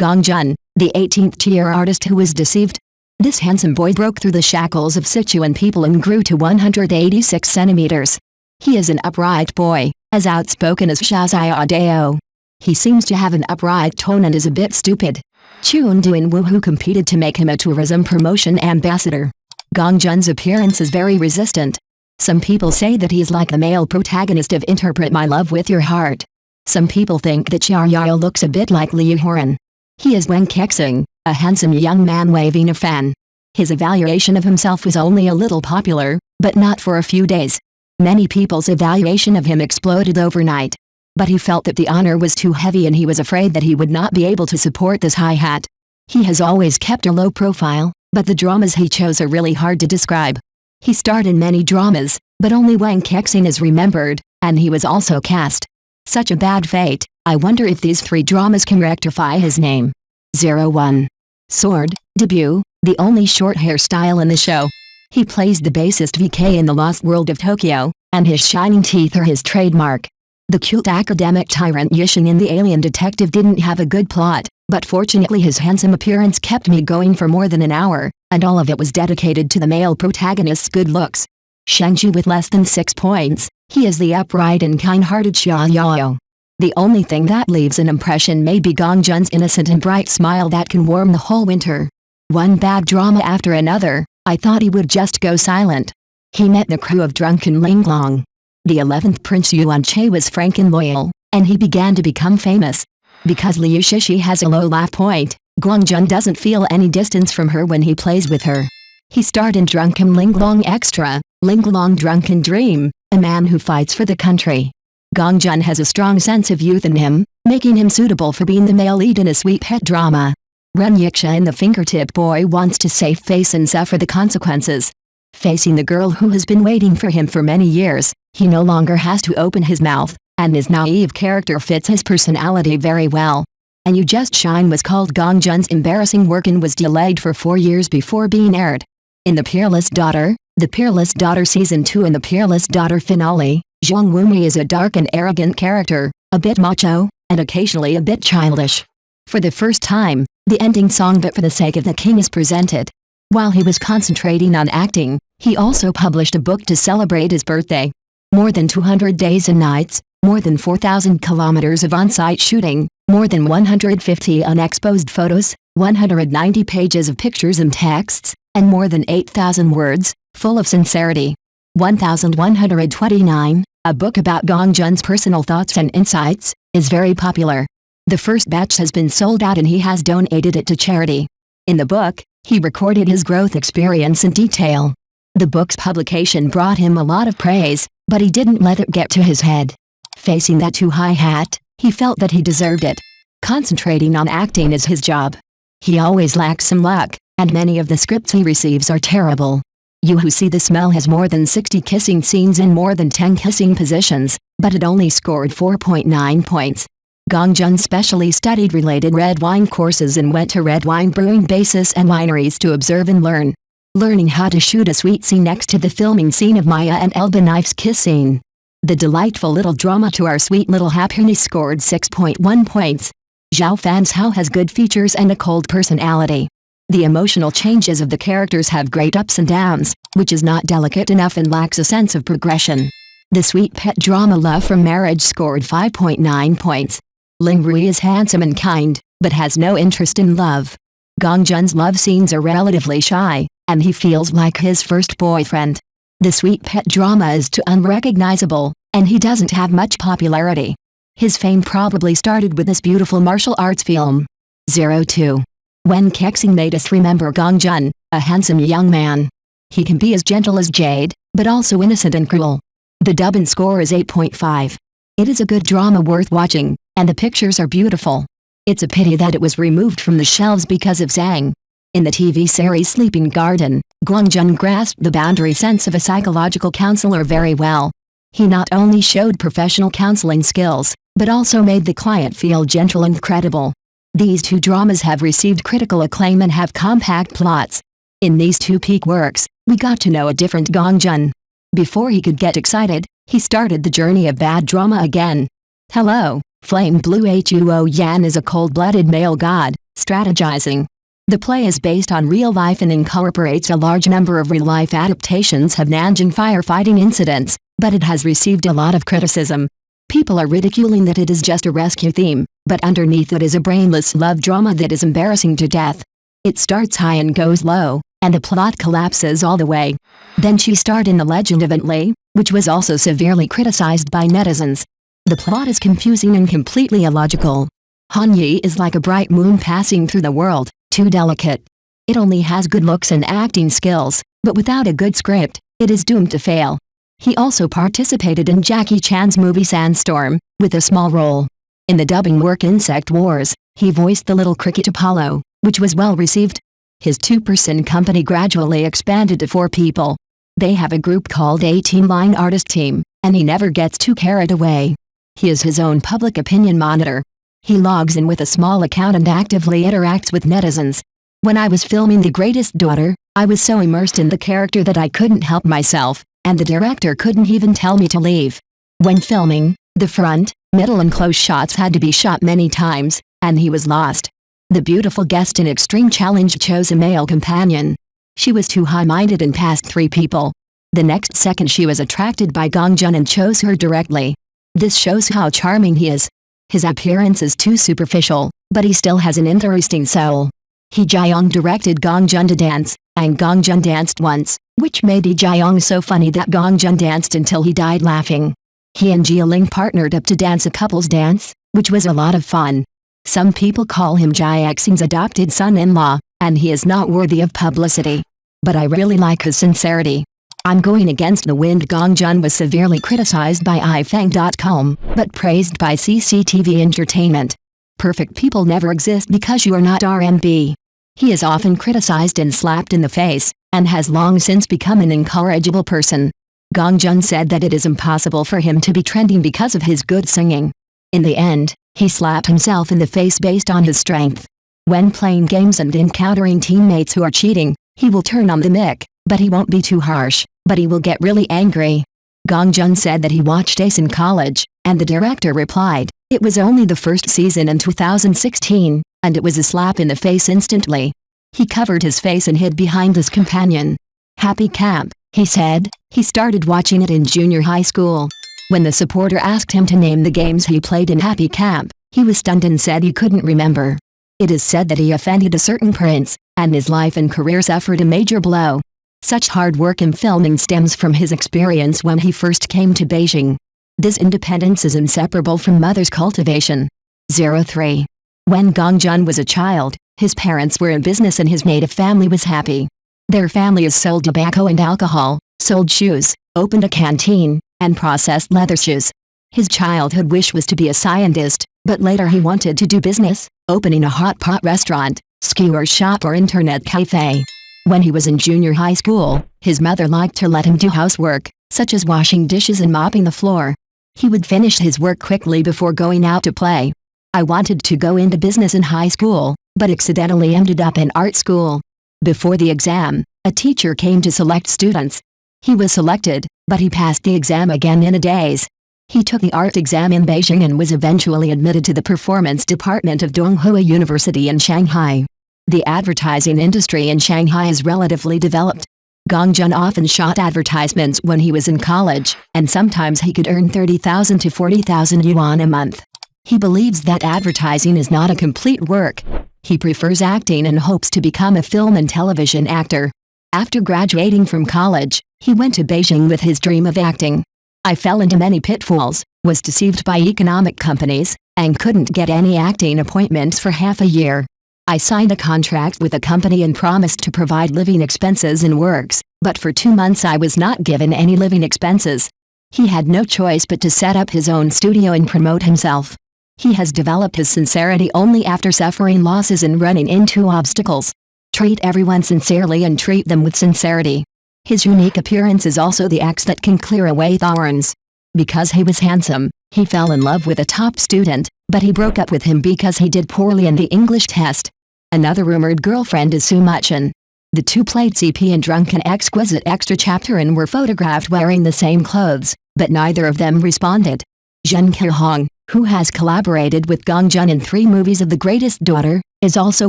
Gong Jun, the 18th-tier artist who was deceived. This handsome boy broke through the shackles of Sichuan people and grew to 186 centimeters. He is an upright boy, as outspoken as Xiaoxiao. He seems to have an upright tone and is a bit stupid. Chun Duan-woo, who competed to make him a tourism promotion ambassador. Gong Jun's appearance is very resistant. Some people say that he's like the male protagonist of Interpret My Love With Your Heart. Some people think that Xiaoyao looks a bit like Liu Horan. He is Wen Kexing, a handsome young man waving a fan. His evaluation of himself was only a little popular, but not for a few days. Many people's evaluation of him exploded overnight. But he felt that the honor was too heavy and he was afraid that he would not be able to support this high hat. He has always kept a low profile, but the dramas he chose are really hard to describe. He starred in many dramas, but only Wang Kexing is remembered, and he was also cast. Such a bad fate. I wonder if these 3 dramas can rectify his name. 01. Sword, debut, the only short hairstyle in the show. He plays the bassist VK in The Lost World of Tokyo, and his shining teeth are his trademark. The cute academic tyrant Yixing in The Alien Detective didn't have a good plot, but fortunately his handsome appearance kept me going for more than an hour, and all of it was dedicated to the male protagonist's good looks. Shangju with less than 6 points, he is the upright and kind-hearted Xiaoyao. The only thing that leaves an impression may be Gong Jun's innocent and bright smile that can warm the whole winter. One bad drama after another, I thought he would just go silent. He met the crew of drunken Linglong. The 11th Prince Yuan Che was frank and loyal, and he began to become famous. Because Liu Shishi has a low laugh point, Gong Jun doesn't feel any distance from her when he plays with her. He starred in Drunken Linglong Extra, Linglong Drunken Dream, a man who fights for the country. Gong Jun has a strong sense of youth in him, making him suitable for being the male lead in a sweet pet drama. Ren Yiksha in The Fingertip Boy wants to save face and suffer the consequences. Facing the girl who has been waiting for him for many years, he no longer has to open his mouth, and his naive character fits his personality very well. And You Just Shine was called Gong Jun's embarrassing work and was delayed for 4 years before being aired. In The Peerless Daughter, The Peerless Daughter Season 2 and The Peerless Daughter Finale, Zhang Wumi is a dark and arrogant character, a bit macho, and occasionally a bit childish. For the first time, the ending song But for the Sake of the King is presented. While he was concentrating on acting, he also published a book to celebrate his birthday. More than 200 days and nights, more than 4,000 kilometers of on-site shooting, more than 150 unexposed photos, 190 pages of pictures and texts, and more than 8,000 words, full of sincerity. 1129, a book about Gong Jun's personal thoughts and insights, is very popular. The first batch has been sold out and he has donated it to charity. In the book, he recorded his growth experience in detail. The book's publication brought him a lot of praise, but he didn't let it get to his head. Facing that too high hat, he felt that he deserved it. Concentrating on acting is his job. He always lacks some luck, and many of the scripts he receives are terrible. You Who See the Smell has more than 60 kissing scenes in more than 10 kissing positions, but it only scored 4.9 points. Gong Jun specially studied related red wine courses and went to red wine brewing bases and wineries to observe and learn. Learning how to shoot a sweet scene next to the filming scene of Maya and Elba Knife's kiss scene. The delightful little drama To Our Sweet Little Happiness scored 6.1 points. Zhao Fanshao has good features and a cold personality. The emotional changes of the characters have great ups and downs, which is not delicate enough and lacks a sense of progression. The sweet pet drama Love from Marriage scored 5.9 points. Ling Rui is handsome and kind, but has no interest in love. Gong Jun's love scenes are relatively shy, and he feels like his first boyfriend. The sweet pet drama is too unrecognizable, and he doesn't have much popularity. His fame probably started with this beautiful martial arts film. 02. Wen Kexing made us remember Gong Jun, a handsome young man. He can be as gentle as jade, but also innocent and cruel. The dub-in score is 8.5. It is a good drama worth watching, and the pictures are beautiful. It's a pity that it was removed from the shelves because of Zhang. In the TV series Sleeping Garden, Gong Jun grasped the boundary sense of a psychological counselor very well. He not only showed professional counseling skills, but also made the client feel gentle and credible. These 2 dramas have received critical acclaim and have compact plots. In these 2 peak works, we got to know a different Gong Jun. Before he could get excited, he started the journey of bad drama again. Hello, Flame Blue Huo Yan is a cold-blooded male god, Strategizing. The play is based on real life and incorporates a large number of real-life adaptations of Nanjing firefighting incidents, but it has received a lot of criticism. People are ridiculing that it is just a rescue theme, but underneath it is a brainless love drama that is embarrassing to death. It starts high and goes low, and the plot collapses all the way. Then she starred in The Legend of Li, which was also severely criticized by netizens. The plot is confusing and completely illogical. Han Yi is like a bright moon passing through the world, too delicate. It only has good looks and acting skills, but without a good script, it is doomed to fail. He also participated in Jackie Chan's movie Sandstorm, with a small role. In the dubbing work Insect Wars, he voiced the little cricket Apollo, which was well received. His two-person company gradually expanded to 4 people. They have a group called 18th Artist Team, and he never gets too carried away. He is his own public opinion monitor. He logs in with a small account and actively interacts with netizens. When I was filming The Greatest Daughter, I was so immersed in the character that I couldn't help myself, and the director couldn't even tell me to leave. When filming, the front, middle and close shots had to be shot many times, and he was lost. The beautiful guest in Extreme Challenge chose a male companion. She was too high-minded and passed 3 people. The next second she was attracted by Gong Jun and chose her directly. This shows how charming he is. His appearance is too superficial, but he still has an interesting soul. He Jaeyoung directed Gong Jun to dance, and Gong Jun danced once, which made Jaeyoung so funny that Gong Jun danced until he died laughing. He and Jia-ling partnered up to dance a couple's dance, which was a lot of fun. Some people call him Jae-xing's adopted son-in-law, and he is not worthy of publicity. But I really like his sincerity. I'm going against the wind. Gong Jun was severely criticized by ifang.com, but praised by CCTV Entertainment. Perfect people never exist because you are not RMB. He is often criticized and slapped in the face, and has long since become an incorrigible person. Gong Jun said that it is impossible for him to be trending because of his good singing. In the end, he slapped himself in the face based on his strength. When playing games and encountering teammates who are cheating, he will turn on the mic, but he won't be too harsh, but he will get really angry. Gong Jun said that he watched Ace in college, and the director replied, "It was only the first season in 2016, and it was a slap in the face instantly." He covered his face and hid behind his companion. "Happy Camp," he said. He started watching it in junior high school. When the supporter asked him to name the games he played in Happy Camp, he was stunned and said he couldn't remember. It is said that he offended a certain prince, and his life and career suffered a major blow. Such hard work in filming stems from his experience when he first came to Beijing. This independence is inseparable from mother's cultivation. 03. When Gong Jun was a child, his parents were in business and his native family was happy. Their families sold tobacco and alcohol, sold shoes, opened a canteen, and processed leather shoes. His childhood wish was to be a scientist, but later he wanted to do business, opening a hot pot restaurant, skewer shop or internet cafe. When he was in junior high school, his mother liked to let him do housework, such as washing dishes and mopping the floor. He would finish his work quickly before going out to play. I wanted to go into business in high school, but accidentally ended up in art school. Before the exam, a teacher came to select students. He was selected, but he passed the exam again in a daze. He took the art exam in Beijing and was eventually admitted to the performance department of Donghua University in Shanghai. The advertising industry in Shanghai is relatively developed. Gong Jun often shot advertisements when he was in college, and sometimes he could earn 30,000 to 40,000 yuan a month. He believes that advertising is not a complete work. He prefers acting and hopes to become a film and television actor. After graduating from college, he went to Beijing with his dream of acting. I fell into many pitfalls, was deceived by economic companies, and couldn't get any acting appointments for half a year. I signed a contract with a company and promised to provide living expenses and works, but for 2 months I was not given any living expenses. He had no choice but to set up his own studio and promote himself. He has developed his sincerity only after suffering losses and running into obstacles. Treat everyone sincerely and treat them with sincerity. His unique appearance is also the axe that can clear away thorns. Because he was handsome, he fell in love with a top student, but he broke up with him because he did poorly in the English test. Another rumored girlfriend is Su Muchen. The two played CP in Drunken Exquisite Extra Chapter and were photographed wearing the same clothes, but neither of them responded. Zhen Kehong, who has collaborated with Gong Jun in 3 movies of The Greatest Daughter, is also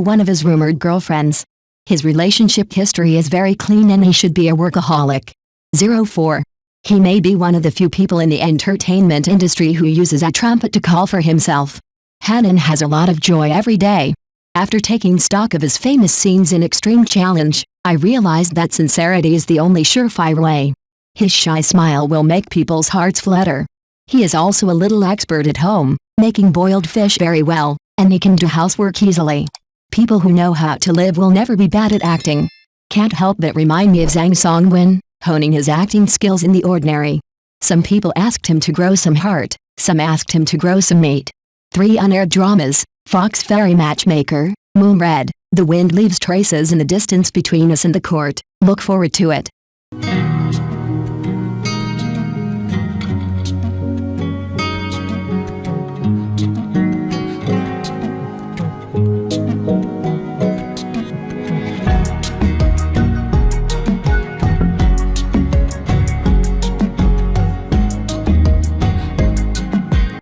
one of his rumored girlfriends. His relationship history is very clean and he should be a workaholic. 04. He may be one of the few people in the entertainment industry who uses a trumpet to call for himself. Hanan has a lot of joy every day. After taking stock of his famous scenes in Extreme Challenge, I realized that sincerity is the only surefire way. His shy smile will make people's hearts flutter. He is also a little expert at home, making boiled fish very well, and he can do housework easily. People who know how to live will never be bad at acting. Can't help but remind me of Zhang Songwen, honing his acting skills in The Ordinary. Some people asked him to grow some heart, some asked him to grow some meat. 3 unaired dramas, Fox Fairy Matchmaker, Moon Red, The Wind Leaves Traces in the Distance Between Us and the Court. Look forward to it.